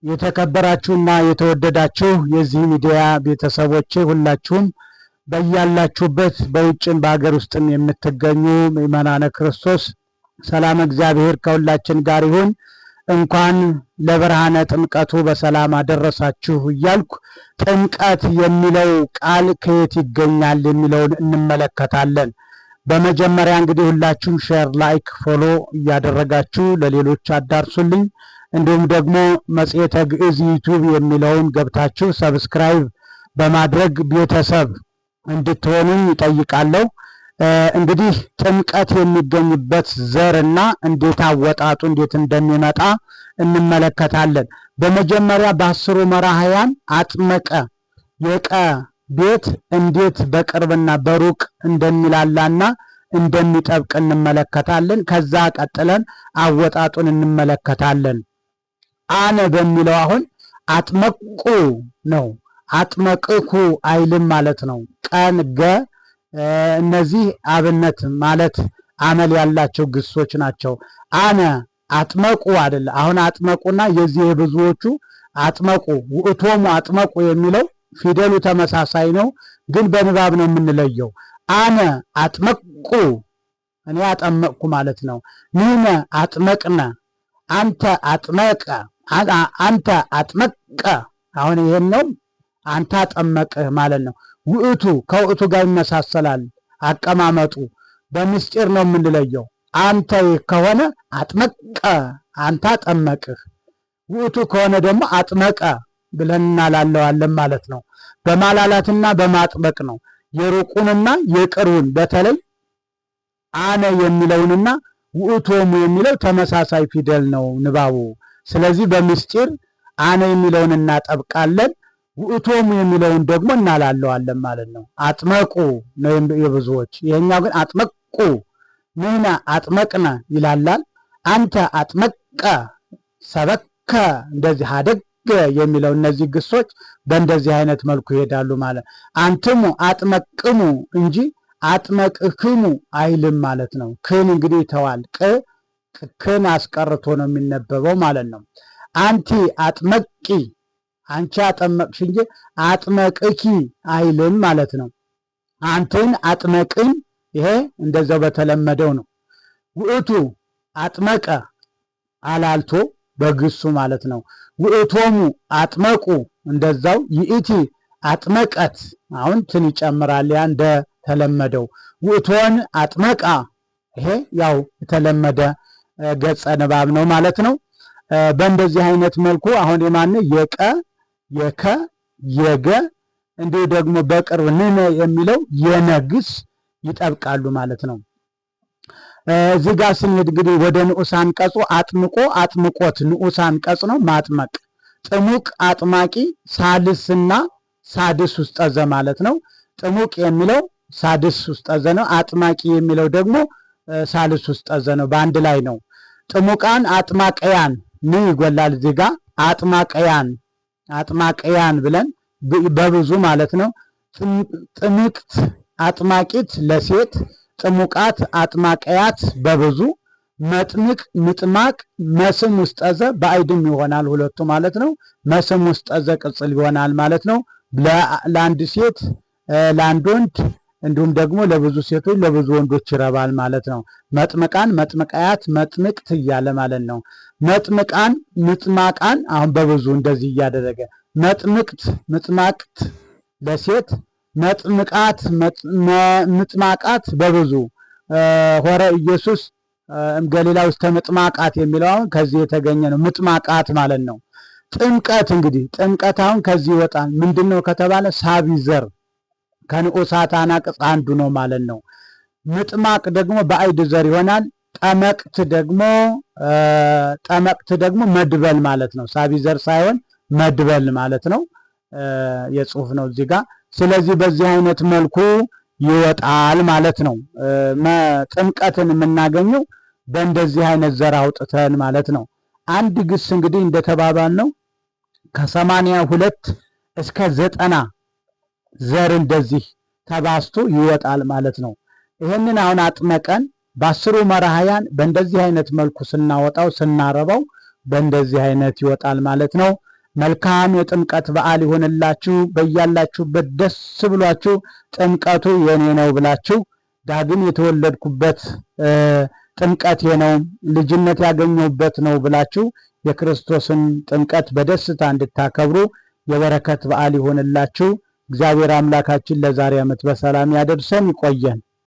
የተከበራችሁና የተወደዳችሁ የዚህ ሚዲያ ቤተሰቦች ሁላችሁም በያላችሁበት በውጭም በሀገር ውስጥም የምትገኙ ምእመናነ ክርስቶስ ሰላም እግዚአብሔር ከሁላችን ጋር ይሁን። እንኳን ለብርሃነ ጥምቀቱ በሰላም አደረሳችሁ እያልኩ ጥምቀት የሚለው ቃል ከየት ይገኛል የሚለውን እንመለከታለን። በመጀመሪያ እንግዲህ ሁላችሁም ሼር፣ ላይክ፣ ፎሎ እያደረጋችሁ ለሌሎች አዳርሱልኝ። እንዲሁም ደግሞ መጽሔተ ግዕዝ ዩቲዩብ የሚለውን ገብታችሁ ሰብስክራይብ በማድረግ ቤተሰብ እንድትሆኑ ይጠይቃለሁ። እንግዲህ ጥምቀት የሚገኝበት ዘርና እንዴት አወጣጡ እንዴት እንደሚመጣ እንመለከታለን። በመጀመሪያ በአስሩ መራሕያን አጥመቀ የቀ ቤት እንዴት በቅርብና በሩቅ እንደሚላላና እንደሚጠብቅ እንመለከታለን። ከዛ ቀጥለን አወጣጡን እንመለከታለን። አነ በሚለው አሁን አጥመቁ ነው። አጥመቅኩ አይልም ማለት ነው። ቀን ገ እነዚህ አብነት ማለት አመል ያላቸው ግሶች ናቸው። አነ አጥመቁ አይደለ። አሁን አጥመቁና የዚህ የብዙዎቹ አጥመቁ ውእቶሙ አጥመቁ የሚለው ፊደሉ ተመሳሳይ ነው፣ ግን በንባብ ነው የምንለየው። አነ አጥመቁ እኔ አጠመቅኩ ማለት ነው። ንሕነ አጥመቅነ አንተ አጥመቀ አንተ አጥመቀ አሁን ይሄን ነው አንተ አጠመቅህ ማለት ነው። ውእቱ ከውእቱ ጋር ይመሳሰላል አቀማመጡ፣ በምስጢር ነው የምንለየው። አንተ ከሆነ አጥመቀ አንተ አጠመቅህ፣ ውእቱ ከሆነ ደግሞ አጥመቀ ብለን እናላለዋለን ማለት ነው። በማላላትና በማጥበቅ ነው። የሩቁንና የቅርቡን በተለይ አነ የሚለውንና ውእቶሙ የሚለው ተመሳሳይ ፊደል ነው ንባቡ። ስለዚህ በምስጢር አነ የሚለውን እናጠብቃለን፣ ውእቶሙ የሚለውን ደግሞ እናላለዋለን ማለት ነው። አጥመቁ ነው የብዙዎች። ይሄኛው ግን አጥመቁ ንሕነ አጥመቅነ ይላላል። አንተ አጥመቀ ሰበከ እንደዚህ አደገ የሚለው እነዚህ ግሶች በእንደዚህ አይነት መልኩ ይሄዳሉ ማለት። አንትሙ አጥመቅሙ እንጂ አጥመቅክሙ አይልም ማለት ነው። ክን እንግዲህ ይተዋል። ክን አስቀርቶ ነው የሚነበበው ማለት ነው። አንቲ አጥመቂ አንቺ አጠመቅሽ እንጂ አጥመቅኪ አይልም ማለት ነው። አንትን አጥመቅን ይሄ እንደዛው በተለመደው ነው። ውእቱ አጥመቀ አላልቶ በግሱ ማለት ነው። ውእቶሙ አጥመቁ እንደዛው። ይእቲ አጥመቀት አሁን ትን ይጨምራል ያ እንደተለመደው። ውእቶን አጥመቃ ይሄ ያው የተለመደ ገጸ ንባብ ነው ማለት ነው። በእንደዚህ አይነት መልኩ አሁን የማን የቀ የከ የገ እንዲሁ ደግሞ በቅርብ ንነ የሚለው የነግስ ይጠብቃሉ ማለት ነው። እዚህ ጋር ስንሄድ እንግዲህ ወደ ንዑስ አንቀጹ አጥምቆ አጥምቆት ንዑስ አንቀጽ ነው ማጥመቅ። ጥሙቅ አጥማቂ ሳልስና ሳድስ ውስጠ ዘ ማለት ነው። ጥሙቅ የሚለው ሳድስ ውስጠ ዘ ነው። አጥማቂ የሚለው ደግሞ ሳልስ ውስጠ ዘ ነው። በአንድ ላይ ነው። ጥሙቃን አጥማቀያን ምን ይጎላል እዚህ ጋር አጥማቀያን አጥማቀያን ብለን በብዙ ማለት ነው። ጥምቅት አጥማቂት ለሴት፣ ጥሙቃት አጥማቀያት በብዙ፣ መጥምቅ ምጥማቅ መስም ውስጠ ዘ በአይድም ይሆናል ሁለቱ ማለት ነው። መስም ውስጠ ዘ ቅጽል ይሆናል ማለት ነው። ለአንድ ሴት ለአንድ ወንድ እንዲሁም ደግሞ ለብዙ ሴቶች ለብዙ ወንዶች ይረባል ማለት ነው። መጥምቃን መጥምቃያት መጥምቅት እያለ ማለት ነው። መጥምቃን ምጥማቃን አሁን በብዙ እንደዚህ እያደረገ መጥምቅት ምጥማቅት ለሴት፣ መጥምቃት ምጥማቃት በብዙ። ሆረ ኢየሱስ ገሊላ ውስተ ምጥማቃት የሚለው አሁን ከዚህ የተገኘ ነው። ምጥማቃት ማለት ነው። ጥምቀት እንግዲህ ጥምቀት አሁን ከዚህ ይወጣል። ምንድን ነው ከተባለ ሳቢ ዘር ከንዑሳት አናቅጽ አንዱ ነው ማለት ነው። ምጥማቅ ደግሞ በአይድ ዘር ይሆናል። ጠመቅት ደግሞ መድበል ማለት ነው። ሳቢ ዘር ሳይሆን መድበል ማለት ነው። የጽሁፍ ነው እዚህ ጋር። ስለዚህ በዚህ አይነት መልኩ ይወጣል ማለት ነው። ጥምቀትን የምናገኘው በእንደዚህ አይነት ዘር አውጥተን ማለት ነው። አንድ ግስ እንግዲህ እንደተባባል ነው ከ82 እስከ 90 ዘር እንደዚህ ተባስቶ ይወጣል ማለት ነው። ይህንን አሁን አጥመቀን በአስሩ መራሕያን በእንደዚህ አይነት መልኩ ስናወጣው ስናረባው በእንደዚህ አይነት ይወጣል ማለት ነው። መልካም የጥምቀት በዓል ይሆንላችሁ። በያላችሁበት ደስ ብሏችሁ ጥምቀቱ የኔ ነው ብላችሁ ዳግም የተወለድኩበት ጥምቀቴ ነው፣ ልጅነት ያገኘሁበት ነው ብላችሁ የክርስቶስን ጥምቀት በደስታ እንድታከብሩ የበረከት በዓል ይሆንላችሁ። እግዚአብሔር አምላካችን ለዛሬ ዓመት በሰላም ያደርሰን፣ ይቆየን።